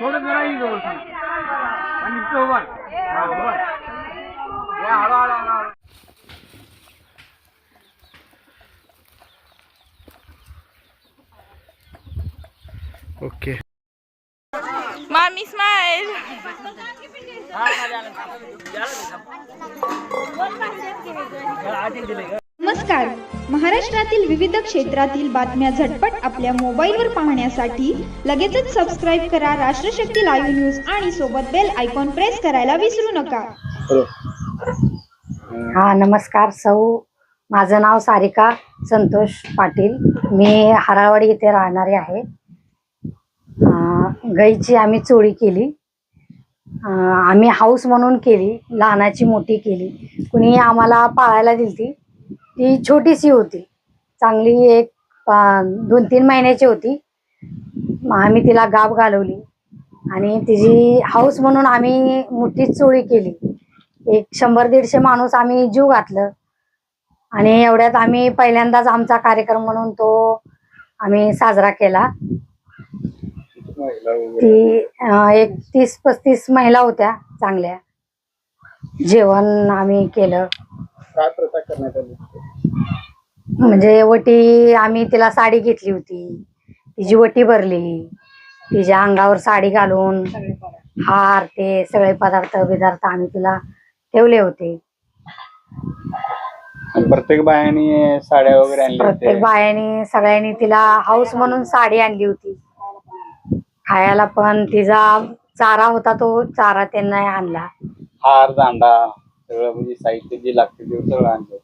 थोडं जरा येईल जवळ आणि इथं उभा या हळू. ओके. मामी स्माइल. नमस्कार. महाराष्ट्रातील विविध क्षेत्रातील बातम्या झटपट आपल्या मोबाईलवर पाहण्यासाठी लगेचच सबस्क्राईब करा राष्ट्रशक्ती लाईव्ह न्यूज आणि सोबत बेल आयकॉन प्रेस करायला विसरू नका. हा नमस्कार माझं नाव सारिका संतोष पाटील. मी हराळवाडी येथे राहणारी आहे. गाईची आम्ही चोरी केली. आम्ही हाऊस म्हणून केली, लहानाची मोठी केली. कुणी आम्हाला पाळायला दिली. ती छोटीशी होती, चांगली एक 2-3 महिन्याची होती. आम्ही तिला गाब घालवली आणि तिची हाऊस म्हणून आम्ही मोठीच चोरी केली. एक 100-150 माणूस आम्ही जीव घातलं आणि एवढ्यात आम्ही पहिल्यांदाच आमचा कार्यक्रम म्हणून तो आम्ही साजरा केला. ती एक 30-35 महिला होत्या चांगल्या. जेवण आम्ही केलं. काय प्रथा करण्यात आली? म्हणजे वटी आम्ही तिला साडी घेतली होती, तिची वटी भरली, तिच्या अंगावर साडी घालून हार ते सगळे पदार्थ आम्ही तिला ठेवले होते. प्रत्येक बायाने साड्या वगैरे आणल्या? प्रत्येक बायाने सगळ्यांनी तिला हाऊस म्हणून साडी आणली होती. खायला पण तिचा चारा होता, तो चारा त्यांना आणला. हार दांडा सगळं म्हणजे साहित्य जे लागते ते सगळं आणलं.